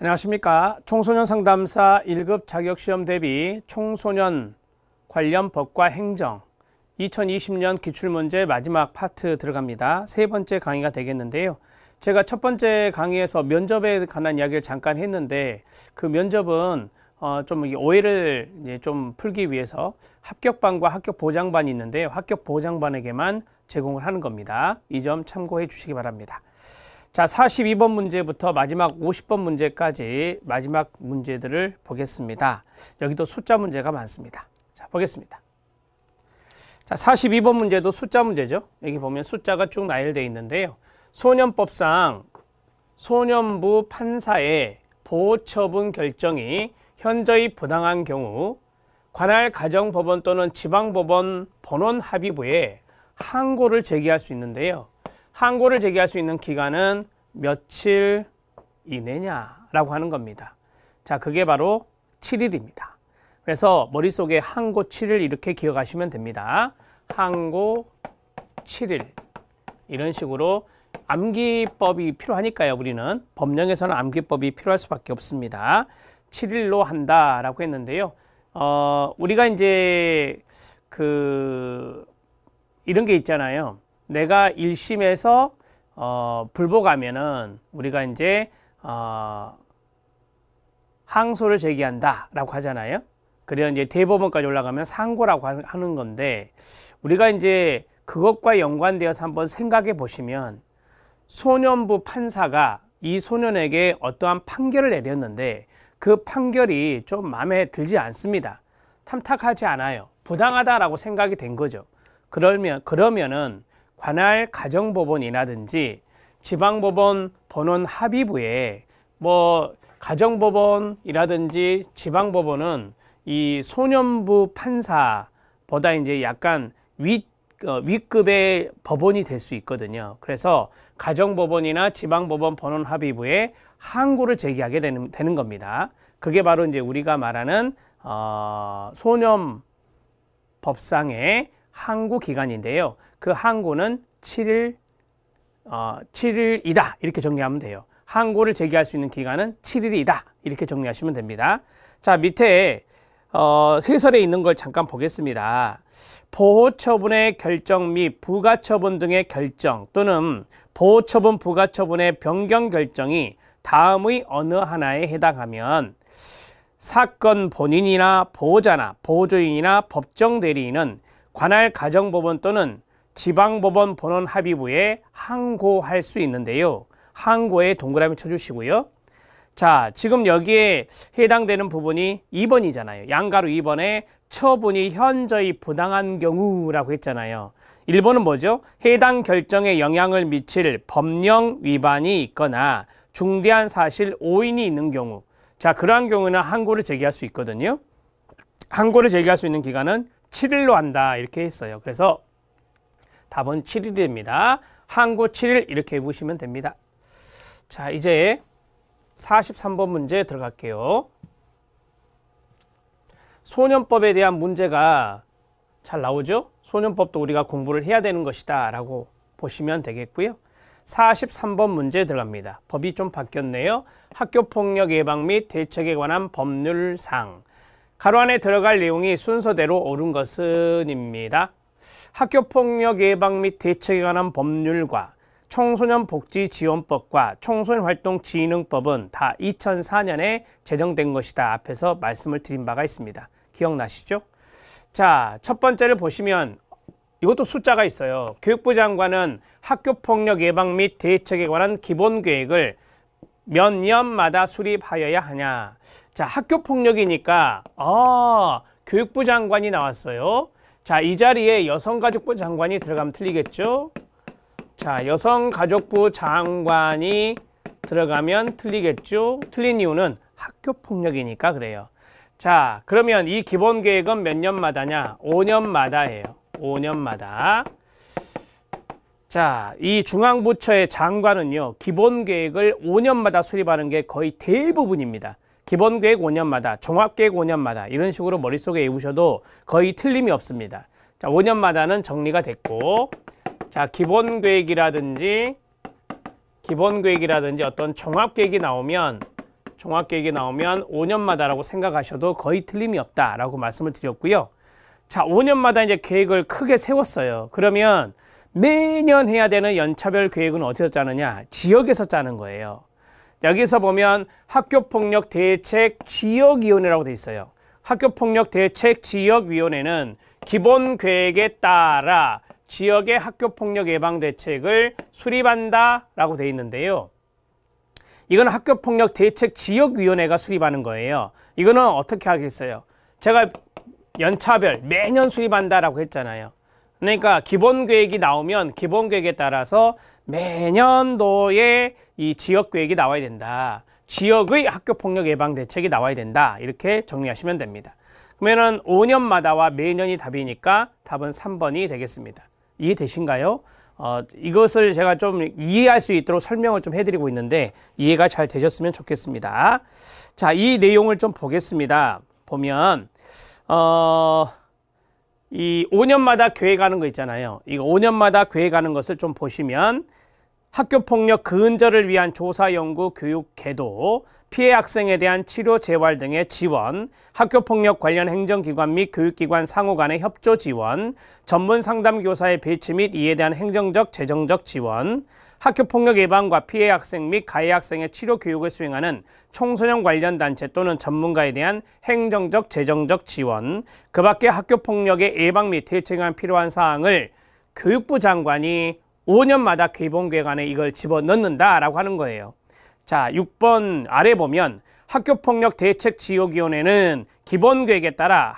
안녕하십니까. 청소년 상담사 1급 자격시험 대비 청소년 관련 법과 행정 2020년 기출문제 마지막 파트 들어갑니다. 세 번째 강의가 되겠는데요. 제가 첫 번째 강의에서 면접에 관한 이야기를 잠깐 했는데 그 면접은 좀 오해를 좀 풀기 위해서 합격반과 합격보장반이 있는데요. 합격보장반에게만 제공을 하는 겁니다. 이 점 참고해 주시기 바랍니다. 자, 42번 문제부터 마지막 50번 문제까지 마지막 문제들을 보겠습니다. 여기도 숫자 문제가 많습니다. 자, 보겠습니다. 자, 42번 문제도 숫자 문제죠. 여기 보면 숫자가 쭉 나열되어 있는데요. 소년법상 소년부 판사의 보호처분 결정이 현저히 부당한 경우 관할 가정법원 또는 지방법원 본원합의부에 항고를 제기할 수 있는데요. 항고를 제기할 수 있는 기간은 며칠 이내냐라고 하는 겁니다. 자, 그게 바로 7일입니다. 그래서 머릿속에 항고 7일 이렇게 기억하시면 됩니다. 항고 7일 이런 식으로 암기법이 필요하니까요. 우리는 법령에서는 암기법이 필요할 수밖에 없습니다. 7일로 한다라고 했는데요. 우리가 이제 이런 게 있잖아요. 내가 1심에서 불복하면은 우리가 이제 항소를 제기한다라고 하잖아요. 그래야 이제 대법원까지 올라가면 상고라고 하는 건데 우리가 이제 그것과 연관되어서 한번 생각해 보시면 소년부 판사가 이 소년에게 어떠한 판결을 내렸는데 그 판결이 좀 마음에 들지 않습니다. 탐탁하지 않아요. 부당하다라고 생각이 된 거죠. 그러면은 관할 가정법원이라든지 지방법원 본원합의부에 가정법원이라든지 지방법원은 이 소년부 판사보다 이제 약간 윗급의 법원이 될 수 있거든요. 그래서 가정법원이나 지방법원 본원합의부에 항고를 제기하게 되는 겁니다. 그게 바로 이제 우리가 말하는 소년법상의 항고 기간인데요. 그 항고는 7일이다 이렇게 정리하면 돼요. 항고를 제기할 수 있는 기간은 7일이다 이렇게 정리하시면 됩니다. 자, 밑에 세설에 있는 걸 잠깐 보겠습니다. 보호처분의 결정 및 부가처분 등의 결정 또는 보호처분 부가처분의 변경 결정이 다음의 어느 하나에 해당하면 사건 본인이나 보호자나 보호조인이나 법정 대리인은 관할 가정법원 또는 지방법원 본원합의부에 항고할 수 있는데요. 항고에 동그라미 쳐주시고요. 자, 지금 여기에 해당되는 부분이 2번이잖아요. 양가로 2번에 처분이 현저히 부당한 경우라고 했잖아요. 1번은 뭐죠? 해당 결정에 영향을 미칠 법령 위반이 있거나 중대한 사실 오인이 있는 경우. 자, 그러한 경우는 항고를 제기할 수 있거든요. 항고를 제기할 수 있는 기간은 7일로 한다 이렇게 했어요. 그래서 답은 7일입니다. 항고 7일 이렇게 보시면 됩니다. 자, 이제 43번 문제 들어갈게요. 소년법에 대한 문제가 잘 나오죠? 소년법도 우리가 공부를 해야 되는 것이다 라고 보시면 되겠고요. 43번 문제 들어갑니다. 법이 좀 바뀌었네요. 학교폭력 예방 및 대책에 관한 법률상. 가로 안에 들어갈 내용이 순서대로 옳은 것은입니다. 학교폭력 예방 및 대책에 관한 법률과 청소년복지지원법과 청소년활동진흥법은 다 2004년에 제정된 것이다. 앞에서 말씀을 드린 바가 있습니다. 기억나시죠? 자, 첫 번째를 보시면 이것도 숫자가 있어요. 교육부 장관은 학교폭력 예방 및 대책에 관한 기본계획을 몇 년마다 수립하여야 하냐. 자, 학교폭력이니까 교육부 장관이 나왔어요. 자, 이 자리에 여성가족부 장관이 들어가면 틀리겠죠? 자, 여성가족부 장관이 들어가면 틀리겠죠? 틀린 이유는 학교폭력이니까 그래요. 자, 그러면 이 기본계획은 몇 년마다냐? 5년마다예요. 5년마다. 자, 이 중앙부처의 장관은요, 기본계획을 5년마다 수립하는 게 거의 대부분입니다. 기본계획 5년마다, 종합계획 5년마다 이런 식으로 머릿속에 외우셔도 거의 틀림이 없습니다. 자, 5년마다는 정리가 됐고, 자, 기본계획이라든지 어떤 종합계획이 나오면 종합계획이 나오면 5년마다라고 생각하셔도 거의 틀림이 없다라고 말씀을 드렸고요. 자, 5년마다 이제 계획을 크게 세웠어요. 그러면 매년 해야 되는 연차별 계획은 어디서 짜느냐? 지역에서 짜는 거예요. 여기서 보면 학교폭력대책지역위원회라고 돼 있어요. 학교폭력대책지역위원회는 기본 계획에 따라 지역의 학교폭력 예방 대책을 수립한다 라고 돼 있는데요. 이건 학교폭력대책지역위원회가 수립하는 거예요. 이거는 어떻게 하겠어요? 제가 연차별 매년 수립한다라고 했잖아요. 그러니까 기본 계획이 나오면 기본 계획에 따라서 매년도에 이 지역 계획이 나와야 된다. 지역의 학교폭력 예방 대책이 나와야 된다. 이렇게 정리하시면 됩니다. 그러면은 5년마다와 매년이 답이니까 답은 3번이 되겠습니다. 이해되신가요? 이것을 제가 좀 이해할 수 있도록 설명을 좀 해드리고 있는데 이해가 잘 되셨으면 좋겠습니다. 자, 이 내용을 좀 보겠습니다. 보면 이 5년마다 계획하는 거 있잖아요. 이거 5년마다 계획하는 것을 좀 보시면 학교폭력 근절을 위한 조사, 연구, 교육, 계도, 피해 학생에 대한 치료, 재활 등의 지원, 학교폭력 관련 행정기관 및 교육기관 상호 간의 협조 지원, 전문 상담교사의 배치 및 이에 대한 행정적, 재정적 지원, 학교폭력 예방과 피해 학생 및 가해 학생의 치료 교육을 수행하는 청소년 관련 단체 또는 전문가에 대한 행정적, 재정적 지원, 그 밖에 학교폭력의 예방 및 대책에 관한 필요한 사항을 교육부 장관이 5년마다 기본계획 안에 이걸 집어넣는다라고 하는 거예요. 자, 6번 아래 보면 학교폭력대책지역위원회는 기본계획에 따라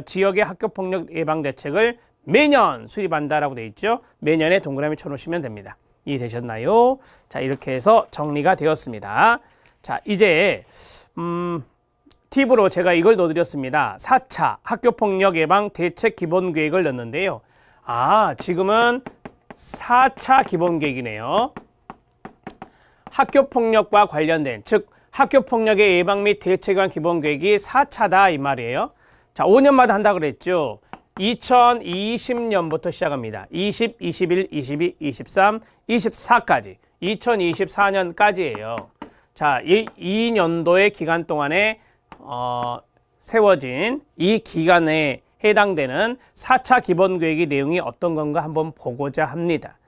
지역의 학교폭력 예방 대책을 매년 수립한다라고 되어 있죠. 매년에 동그라미 쳐놓으시면 됩니다. 이해되셨나요? 자, 이렇게 해서 정리가 되었습니다. 자, 이제 팁으로 제가 이걸 넣어드렸습니다. 4차 학교폭력 예방 대책 기본계획을 넣었는데요. 지금은 4차 기본계획이네요. 학교폭력과 관련된, 즉 학교폭력의 예방 및 대책에 관한 기본계획이 4차다 이 말이에요. 자, 5년마다 한다 그랬죠. 2020년부터 시작합니다. 20, 21, 22, 23, 24까지 2024년까지예요. 자, 이 2년도의 기간 동안에 세워진 이 기간에 해당되는 4차 기본계획의 내용이 어떤 건가 한번 보고자 합니다.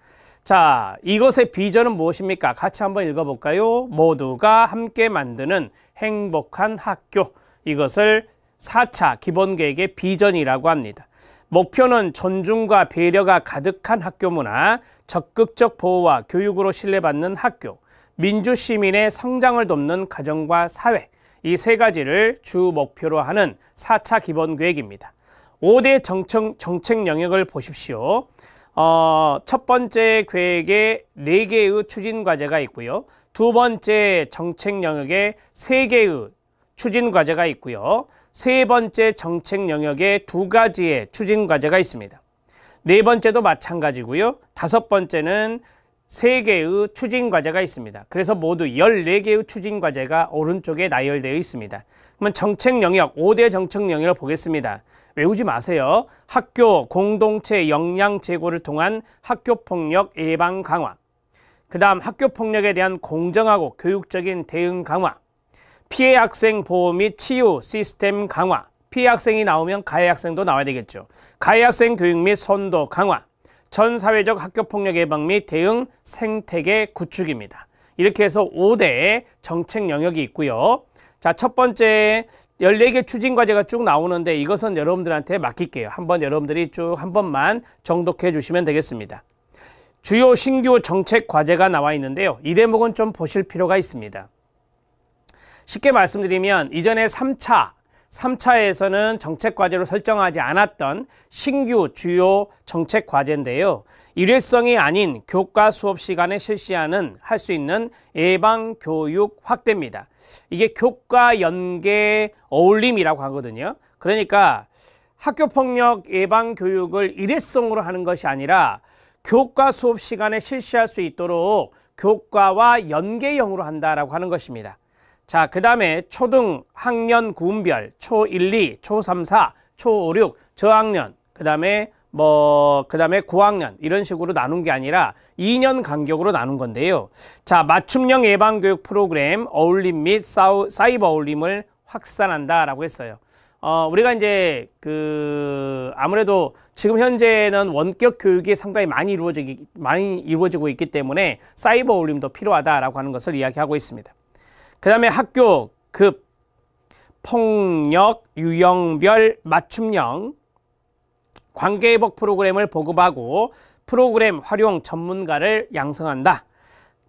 자, 이것의 비전은 무엇입니까? 같이 한번 읽어볼까요? 모두가 함께 만드는 행복한 학교. 이것을 4차 기본계획의 비전이라고 합니다. 목표는 존중과 배려가 가득한 학교 문화, 적극적 보호와 교육으로 신뢰받는 학교, 민주시민의 성장을 돕는 가정과 사회, 이 세 가지를 주 목표로 하는 4차 기본계획입니다. 5대 정책 영역을 보십시오. 첫 번째 계획에 4개의 추진 과제가 있고요. 두 번째 정책 영역에 3개의 추진 과제가 있고요. 세 번째 정책 영역에 2가지의 추진 과제가 있습니다. 네 번째도 마찬가지고요. 다섯 번째는 3개의 추진 과제가 있습니다. 그래서 모두 14개의 추진 과제가 오른쪽에 나열되어 있습니다. 그러면 정책 영역, 5대 정책 영역을 보겠습니다. 외우지 마세요. 학교 공동체 역량 제고를 통한 학교폭력 예방 강화, 그 다음 학교폭력에 대한 공정하고 교육적인 대응 강화, 피해 학생 보호 및 치유 시스템 강화, 피해 학생이 나오면 가해 학생도 나와야 되겠죠. 가해 학생 교육 및 선도 강화, 전 사회적 학교폭력 예방 및 대응 생태계 구축입니다. 이렇게 해서 5대 정책 영역이 있고요. 자, 첫 번째 14개 추진 과제가 쭉 나오는데 이것은 여러분들한테 맡길게요. 한번 여러분들이 쭉 한 번만 정독해 주시면 되겠습니다. 주요 신규 정책 과제가 나와 있는데요. 이 대목은 좀 보실 필요가 있습니다. 쉽게 말씀드리면 이전에 3차에서는 정책 과제로 설정하지 않았던 신규 주요 정책 과제인데요. 일회성이 아닌 교과 수업 시간에 실시하는 할 수 있는 예방 교육 확대입니다. 이게 교과 연계 어울림이라고 하거든요. 그러니까 학교폭력 예방 교육을 일회성으로 하는 것이 아니라 교과 수업 시간에 실시할 수 있도록 교과와 연계형으로 한다라고 하는 것입니다. 자, 그 다음에 초등 학년 구분별 초 1, 2, 초 3, 4, 초 5, 6 저학년, 그 다음에 그다음에 고학년 이런 식으로 나눈 게 아니라 2년 간격으로 나눈 건데요. 자, 맞춤형 예방교육 프로그램 어울림 및 사이버 어울림을 확산한다라고 했어요. 우리가 이제 아무래도 지금 현재는 원격 교육이 상당히 많이 이루어지고 있기 때문에 사이버 어울림도 필요하다라고 하는 것을 이야기하고 있습니다. 그다음에 학교 급 폭력 유형별 맞춤형 관계회복 프로그램을 보급하고 프로그램 활용 전문가를 양성한다.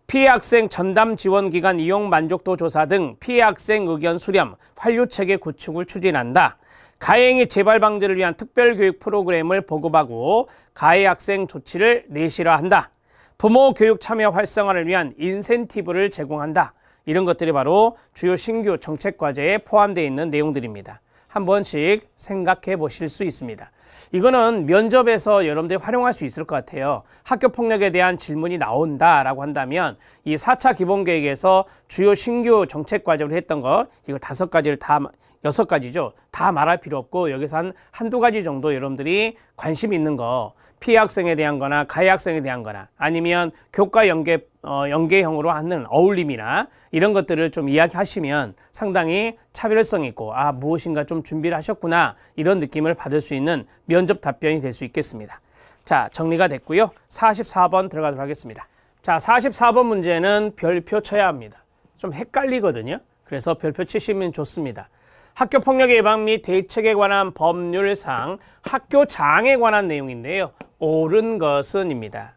피해 학생 전담 지원 기관 이용 만족도 조사 등 피해 학생 의견 수렴, 환류 체계 구축을 추진한다. 가해행위 재발 방지를 위한 특별 교육 프로그램을 보급하고 가해 학생 조치를 내실화한다. 부모 교육 참여 활성화를 위한 인센티브를 제공한다. 이런 것들이 바로 주요 신규 정책 과제에 포함되어 있는 내용들입니다. 한 번씩 생각해 보실 수 있습니다. 이거는 면접에서 여러분들이 활용할 수 있을 것 같아요. 학교 폭력에 대한 질문이 나온다라고 한다면 이 4차 기본계획에서 주요 신규 정책 과제로 했던 거 이거 5가지를 다 6가지죠. 다 말할 필요 없고 여기서 한두 가지 정도 여러분들이 관심 있는 거 피해 학생에 대한 거나 가해 학생에 대한 거나 아니면 교과 연계형으로 하는 어울림이나 이런 것들을 좀 이야기하시면 상당히 차별성 있고 무엇인가 좀 준비를 하셨구나 이런 느낌을 받을 수 있는 면접 답변이 될 수 있겠습니다. 자, 정리가 됐고요. 44번 들어가도록 하겠습니다. 자, 44번 문제는 별표 쳐야 합니다. 좀 헷갈리거든요. 그래서 별표 치시면 좋습니다. 학교폭력 예방 및 대책에 관한 법률상 학교장에 관한 내용인데요. 옳은 것은입니다.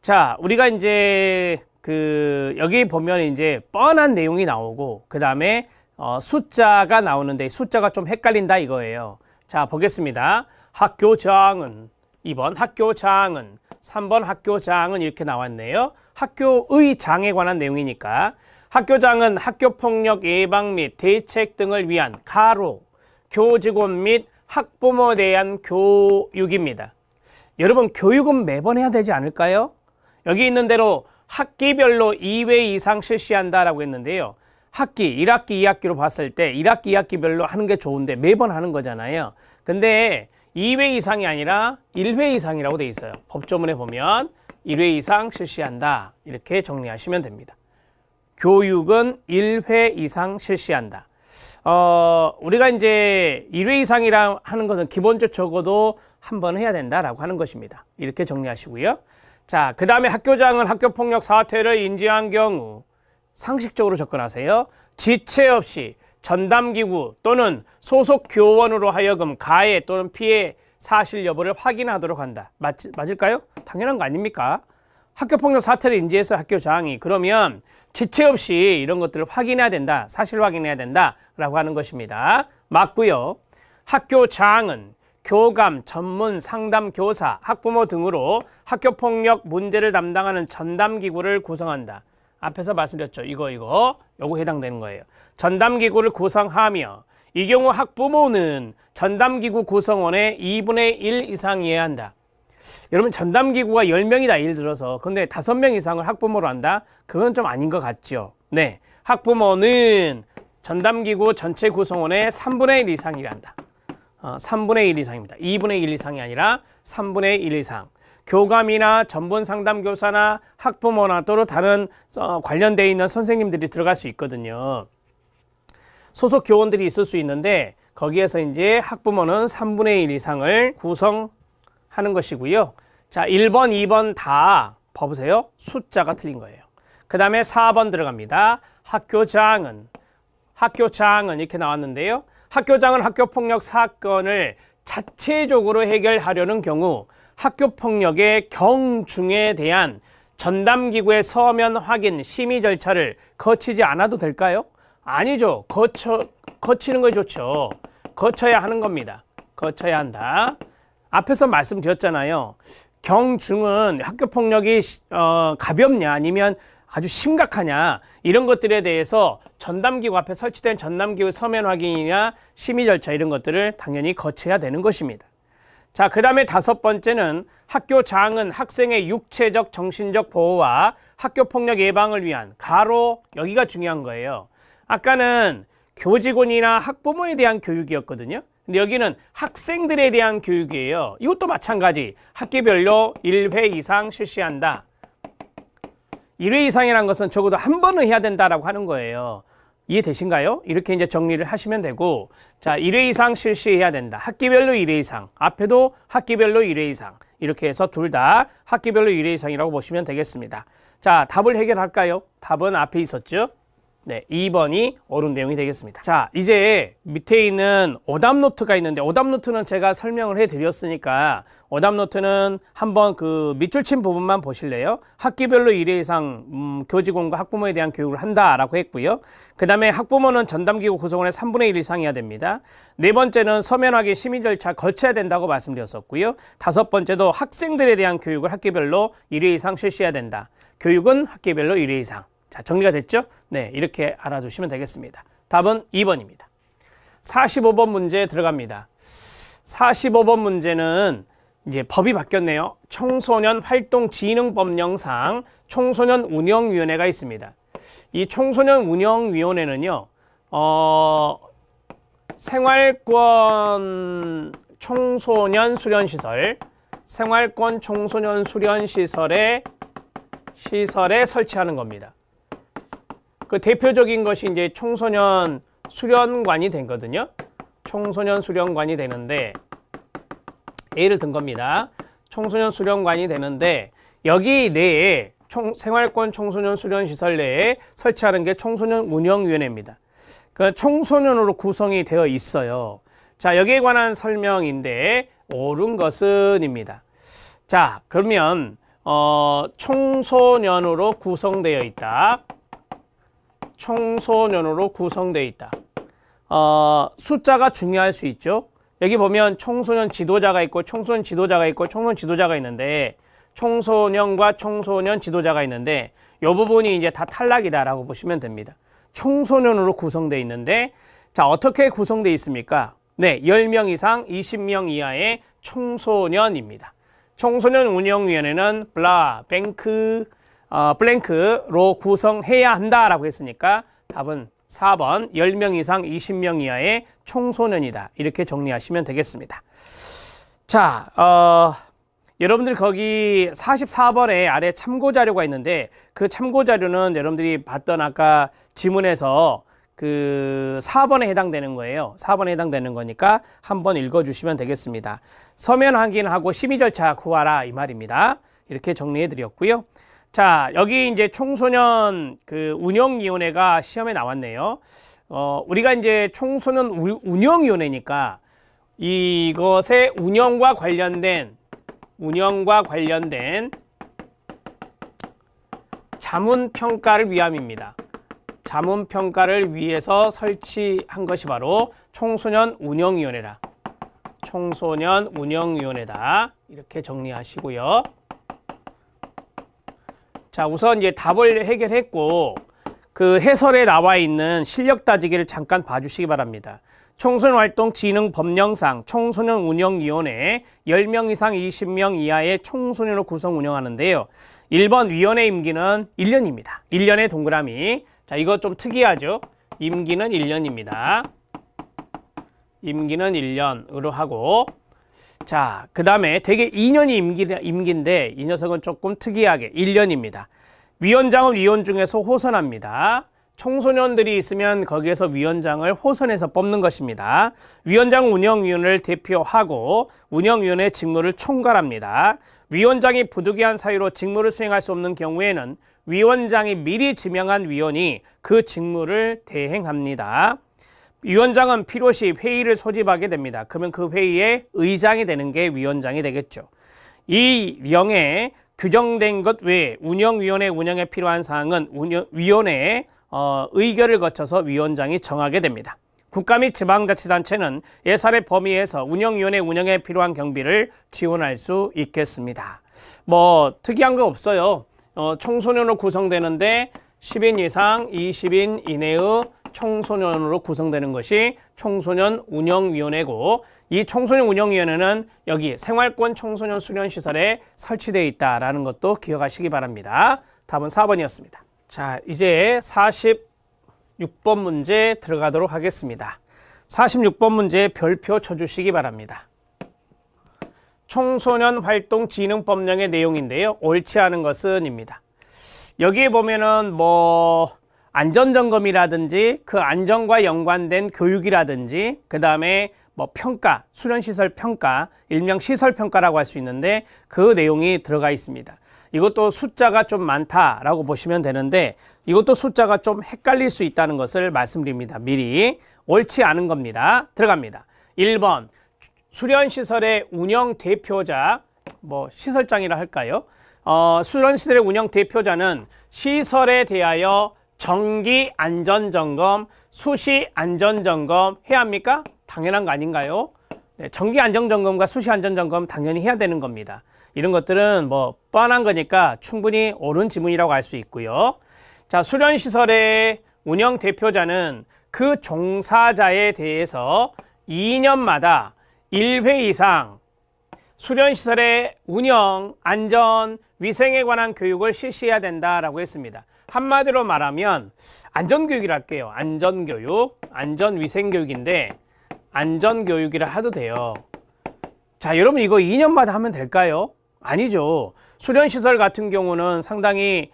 자, 우리가 이제 여기 보면 이제 뻔한 내용이 나오고 그 다음에 숫자가 나오는데 숫자가 좀 헷갈린다 이거예요. 자, 보겠습니다. 학교장은 2번 학교장은 3번 학교장은 이렇게 나왔네요. 학교의 장에 관한 내용이니까 학교장은 학교폭력 예방 및 대책 등을 위한 교직원 및 학부모에 대한 교육입니다. 여러분 교육은 매번 해야 되지 않을까요? 여기 있는 대로 학기별로 2회 이상 실시한다라고 했는데요. 학기 1학기 2학기로 봤을 때 1학기 2학기별로 하는 게 좋은데 매번 하는 거잖아요. 근데 2회 이상이 아니라 1회 이상이라고 돼 있어요. 법조문에 보면 1회 이상 실시한다 이렇게 정리하시면 됩니다. 교육은 1회 이상 실시한다. 우리가 이제 1회 이상이라 하는 것은 기본적으로 적어도 한 번 해야 된다라고 하는 것입니다. 이렇게 정리하시고요. 자, 그 다음에 학교장은 학교폭력 사태를 인지한 경우 상식적으로 접근하세요. 지체 없이 전담기구 또는 소속 교원으로 하여금 가해 또는 피해 사실 여부를 확인하도록 한다. 맞을까요? 당연한 거 아닙니까? 학교폭력 사태를 인지해서 학교장이 그러면 지체 없이 이런 것들을 확인해야 된다. 사실 확인해야 된다라고 하는 것입니다. 맞고요. 학교장은 교감, 전문, 상담, 교사, 학부모 등으로 학교폭력 문제를 담당하는 전담기구를 구성한다. 앞에서 말씀드렸죠. 요거 해당되는 거예요. 전담기구를 구성하며 이 경우 학부모는 전담기구 구성원의 2분의 1 이상이어야 한다. 여러분 전담기구가 10명이다 예를 들어서 근데 5명 이상을 학부모로 한다? 그건 좀 아닌 것 같죠. 네, 학부모는 전담기구 전체 구성원의 3분의 1 이상이라 한다. 3분의 1 이상입니다. 2분의 1 이상이 아니라 3분의 1 이상. 교감이나 전문 상담 교사나 학부모나 또는 다른 관련되어 있는 선생님들이 들어갈 수 있거든요. 소속 교원들이 있을 수 있는데 거기에서 이제 학부모는 3분의 1 이상을 구성하는 것이고요. 자, 1번, 2번 다 봐보세요. 숫자가 틀린 거예요. 그 다음에 4번 들어갑니다. 학교장은 이렇게 나왔는데요. 학교장은 학교폭력 사건을 자체적으로 해결하려는 경우 학교폭력의 경중에 대한 전담기구의 서면 확인 심의 절차를 거치지 않아도 될까요? 아니죠. 거치는 거 좋죠. 거쳐야 하는 겁니다. 거쳐야 한다. 앞에서 말씀드렸잖아요. 경중은 학교폭력이 가볍냐 아니면 아주 심각하냐 이런 것들에 대해서 전담기구 앞에 설치된 전담기구 서면 확인이나 심의 절차 이런 것들을 당연히 거쳐야 되는 것입니다. 자, 그 다음에 5번째는 학교장은 학생의 육체적 정신적 보호와 학교폭력 예방을 위한 여기가 중요한 거예요. 아까는 교직원이나 학부모에 대한 교육이었거든요. 근데 여기는 학생들에 대한 교육이에요. 이것도 마찬가지. 학기별로 1회 이상 실시한다. 1회 이상이라는 것은 적어도 한 번은 해야 된다라고 하는 거예요. 이해되신가요? 이렇게 이제 정리를 하시면 되고, 자, 1회 이상 실시해야 된다. 학기별로 1회 이상. 앞에도 학기별로 1회 이상. 이렇게 해서 둘 다 학기별로 1회 이상이라고 보시면 되겠습니다. 자, 답을 해결할까요? 답은 앞에 있었죠? 네, 2번이 옳은 내용이 되겠습니다. 자, 이제 밑에 있는 오답 노트가 있는데, 오답 노트는 제가 설명을 해드렸으니까 오답 노트는 한번 그 밑줄 친 부분만 보실래요? 학기별로 1회 이상 교직원과 학부모에 대한 교육을 한다라고 했고요. 그 다음에 학부모는 전담기구 구성원의 3분의 1 이상이어야 됩니다. 네 번째는 서면 확인 심의 절차 거쳐야 된다고 말씀드렸었고요. 다섯 번째도 학생들에 대한 교육을 학기별로 1회 이상 실시해야 된다. 교육은 학기별로 1회 이상. 자, 정리가 됐죠? 네, 이렇게 알아두시면 되겠습니다. 답은 2번입니다. 45번 문제 들어갑니다. 45번 문제는 이제 법이 바뀌었네요. 청소년 활동진흥법령상 청소년 운영위원회가 있습니다. 이 청소년 운영위원회는요, 생활권 청소년 수련시설, 생활권 청소년 수련시설에 설치하는 겁니다. 그 대표적인 것이 이제 청소년 수련관이 되거든요. 청소년 수련관이 되는데, 예를 든 겁니다. 청소년 수련관이 되는데, 여기 내에 생활권 청소년 수련시설 내에 설치하는 게 청소년 운영위원회입니다. 그 청소년으로 구성이 되어 있어요. 자, 여기에 관한 설명인데, 옳은 것은입니다. 자, 그러면 청소년으로 구성되어 있다. 청소년으로 구성되어 있다. 숫자가 중요할 수 있죠. 여기 보면 청소년 지도자가 있고 청소년 지도자가 있고 청소년 지도자가 있는데, 청소년과 청소년 지도자가 있는데 이 부분이 이제 다 탈락이다라고 보시면 됩니다. 청소년으로 구성되어 있는데, 자, 어떻게 구성되어 있습니까? 네, 10명 이상 20명 이하의 청소년입니다. 청소년 운영위원회는 블랭크로 구성해야 한다라고 했으니까 답은 4번 10명 이상 20명 이하의 청소년이다. 이렇게 정리하시면 되겠습니다. 자, 여러분들 거기 44번에 아래 참고자료가 있는데, 그 참고자료는 여러분들이 봤던 아까 지문에서 그 4번에 해당되는 거예요. 4번에 해당되는 거니까 한번 읽어주시면 되겠습니다. 서면 확인하고 심의 절차 구하라 이 말입니다. 이렇게 정리해 드렸고요. 자, 여기 이제 청소년 그 운영위원회가 시험에 나왔네요. 우리가 이제 청소년 운영위원회니까 이것의 운영과 관련된 자문평가를 위함입니다. 자문평가를 위해서 설치한 것이 바로 청소년 운영위원회라. 청소년 운영위원회다. 이렇게 정리하시고요. 자, 우선 이제 답을 해결했고, 그 해설에 나와 있는 실력 따지기를 잠깐 봐주시기 바랍니다. 청소년 활동 진흥 법령상 청소년 운영위원회 10명 이상 20명 이하의 청소년으로 구성 운영하는데요. 1번 위원회 임기는 1년입니다. 1년의 동그라미. 자, 이거 좀 특이하죠? 임기는 1년입니다. 임기는 1년으로 하고, 자, 그 다음에 대개 2년이 임기인데 이 녀석은 조금 특이하게 1년입니다. 위원장은 위원 중에서 호선합니다. 청소년들이 있으면 거기에서 위원장을 호선해서 뽑는 것입니다. 위원장 운영위원회를 대표하고 운영위원회 직무를 총괄합니다. 위원장이 부득이한 사유로 직무를 수행할 수 없는 경우에는 위원장이 미리 지명한 위원이 그 직무를 대행합니다. 위원장은 필요시 회의를 소집하게 됩니다. 그러면 그 회의의 의장이 되는 게 위원장이 되겠죠. 이 명에 규정된 것 외에 운영위원회 운영에 필요한 사항은 위원회의 의결을 거쳐서 위원장이 정하게 됩니다. 국가 및 지방자치단체는 예산의 범위에서 운영위원회 운영에 필요한 경비를 지원할 수 있겠습니다. 뭐 특이한 거 없어요. 청소년으로 구성되는데 10인 이상 20인 이내의 청소년으로 구성되는 것이 청소년 운영위원회고, 이 청소년 운영위원회는 여기 생활권 청소년 수련시설에 설치되어 있다는 것도 기억하시기 바랍니다. 답은 4번이었습니다. 자, 이제 46번 문제 들어가도록 하겠습니다. 46번 문제 별표 쳐주시기 바랍니다. 청소년 활동 진흥법령의 내용인데요. 옳지 않은 것은 입니다. 여기에 보면은 뭐 안전점검이라든지 그 안전과 연관된 교육이라든지 그 다음에 뭐 평가, 수련시설 평가, 일명 시설평가라고 할 수 있는데 그 내용이 들어가 있습니다. 이것도 숫자가 좀 많다라고 보시면 되는데 이것도 숫자가 좀 헷갈릴 수 있다는 것을 말씀드립니다. 미리. 옳지 않은 겁니다. 들어갑니다. 1번 수련시설의 운영 대표자, 뭐 시설장이라 할까요? 수련시설의 운영 대표자는 시설에 대하여 정기 안전점검, 수시 안전점검 해야 합니까? 당연한 거 아닌가요? 네, 정기 안전점검과 수시 안전점검 당연히 해야 되는 겁니다. 이런 것들은 뭐 뻔한 거니까 충분히 옳은 지문이라고 할 수 있고요. 자, 수련시설의 운영 대표자는 그 종사자에 대해서 2년마다 1회 이상 수련시설의 운영, 안전, 위생에 관한 교육을 실시해야 된다라고 했습니다. 한마디로 말하면 안전교육이라 할게요. 안전교육, 안전위생교육인데 안전교육이라 해도 돼요. 자, 여러분 이거 2년마다 하면 될까요? 아니죠. 수련시설 같은 경우는 상당히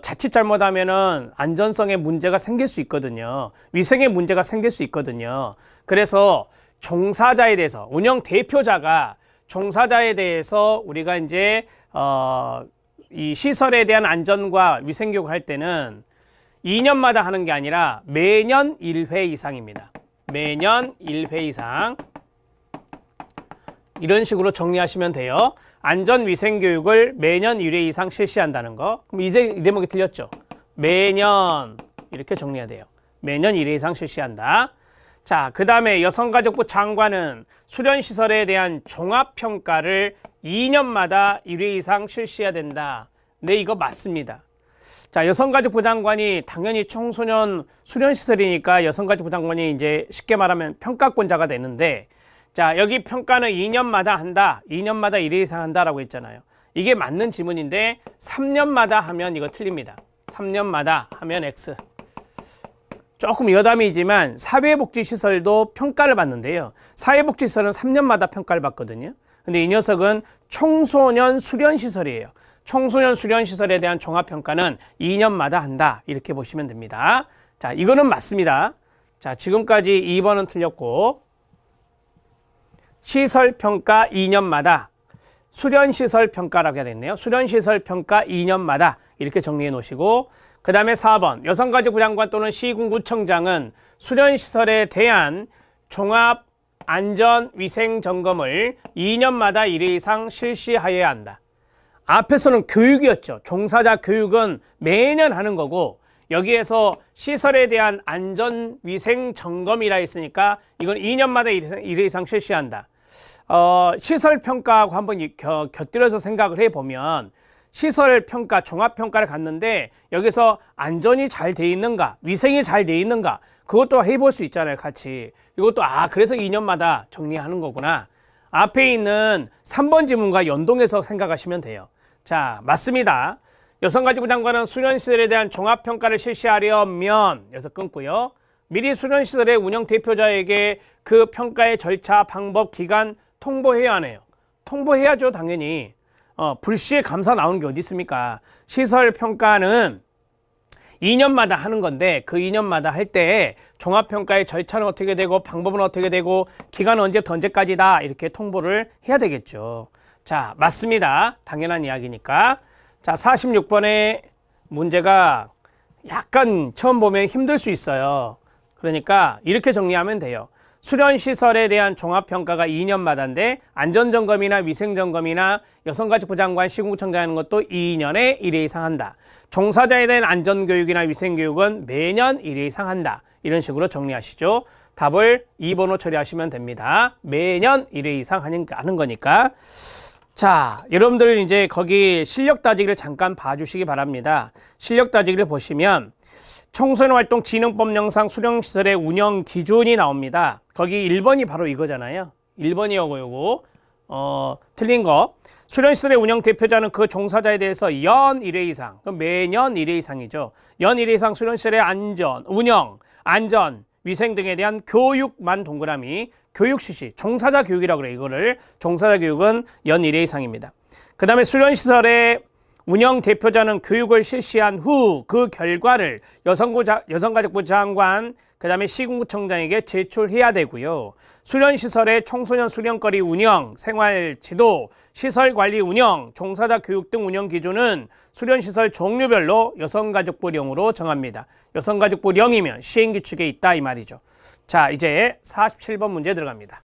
자칫 잘못하면은 안전성에 문제가 생길 수 있거든요. 위생에 문제가 생길 수 있거든요. 그래서 종사자에 대해서 운영 대표자가 종사자에 대해서 우리가 이제 이 시설에 대한 안전과 위생 교육을 할 때는 2년마다 하는 게 아니라 매년 1회 이상입니다. 매년 1회 이상. 이런 식으로 정리하시면 돼요. 안전위생교육을 매년 1회 이상 실시한다는 거. 그럼 이 대목이 틀렸죠. 매년 이렇게 정리해야 돼요. 매년 1회 이상 실시한다. 자, 그 다음에 여성가족부 장관은 수련시설에 대한 종합평가를 2년마다 1회 이상 실시해야 된다. 네, 이거 맞습니다. 자, 여성가족부 장관이 당연히 청소년 수련시설이니까 여성가족부 장관이 이제 쉽게 말하면 평가권자가 되는데, 자, 여기 평가는 2년마다 한다. 2년마다 1회 이상 한다라고 했잖아요. 이게 맞는 지문인데 3년마다 하면 이거 틀립니다. 3년마다 하면 X. 조금 여담이지만 사회복지시설도 평가를 받는데요. 사회복지시설은 3년마다 평가를 받거든요. 근데 이 녀석은 청소년 수련시설이에요. 청소년 수련시설에 대한 종합평가는 2년마다 한다. 이렇게 보시면 됩니다. 자, 이거는 맞습니다. 자, 지금까지 2번은 틀렸고, 시설평가 2년마다, 수련시설평가라고 해야 되겠네요. 수련시설평가 2년마다 이렇게 정리해 놓으시고, 그 다음에 4번 여성가족부 장관 또는 시군구청장은 수련시설에 대한 종합안전위생점검을 2년마다 1회 이상 실시하여야 한다. 앞에서는 교육이었죠. 종사자 교육은 매년 하는 거고, 여기에서 시설에 대한 안전위생점검이라 했으니까 이건 2년마다 1회 이상 실시한다. 시설평가하고 한번 곁들여서 생각을 해보면 시설평가, 종합평가를 갔는데 여기서 안전이 잘 돼 있는가, 위생이 잘 돼 있는가, 그것도 해볼 수 있잖아요, 같이. 이것도 그래서 2년마다 정리하는 거구나. 앞에 있는 3번 지문과 연동해서 생각하시면 돼요. 자, 맞습니다. 여성가족부 장관은 수련시설에 대한 종합평가를 실시하려면, 여기서 끊고요. 미리 수련시설의 운영 대표자에게 그 평가의 절차, 방법, 기간 통보해야 하네요. 통보해야죠, 당연히. 불시에 감사 나오는 게 어디 있습니까? 시설평가는 2년마다 하는 건데 그 2년마다 할 때 종합평가의 절차는 어떻게 되고 방법은 어떻게 되고 기간은 언제부터 언제까지다 이렇게 통보를 해야 되겠죠. 자, 맞습니다. 당연한 이야기니까. 자, 46번의 문제가 약간 처음 보면 힘들 수 있어요. 그러니까 이렇게 정리하면 돼요. 수련시설에 대한 종합평가가 2년마다인데 안전점검이나 위생점검이나 여성가족부 장관, 시군구청장 하는 것도 2년에 1회 이상 한다. 종사자에 대한 안전교육이나 위생교육은 매년 1회 이상 한다. 이런 식으로 정리하시죠. 답을 2번으로 처리하시면 됩니다. 매년 1회 이상 하는 거니까. 자, 여러분들 이제 거기 실력 따지기를 잠깐 봐주시기 바랍니다. 실력 따지기를 보시면 청소년 활동 진흥법령상 수련시설의 운영 기준이 나옵니다. 거기 1번이 바로 이거잖아요. 1번이 요거 틀린 거. 수련시설의 운영 대표자는 그 종사자에 대해서 연 1회 이상, 그럼 매년 1회 이상이죠. 연 1회 이상 수련시설의 운영, 안전, 위생 등에 대한 교육만 동그라미, 교육 실시, 종사자 교육이라고 그래요. 이거를 종사자 교육은 연 1회 이상입니다. 그 다음에 수련시설의 운영 대표자는 교육을 실시한 후 그 결과를 여성가족부 장관, 그 다음에 시군구청장에게 제출해야 되고요. 수련시설의 청소년 수련거리 운영, 생활지도, 시설관리 운영, 종사자 교육 등 운영 기준은 수련시설 종류별로 여성가족부령으로 정합니다. 여성가족부령이면 시행규칙에 있다 이 말이죠. 자, 이제 47번 문제 들어갑니다.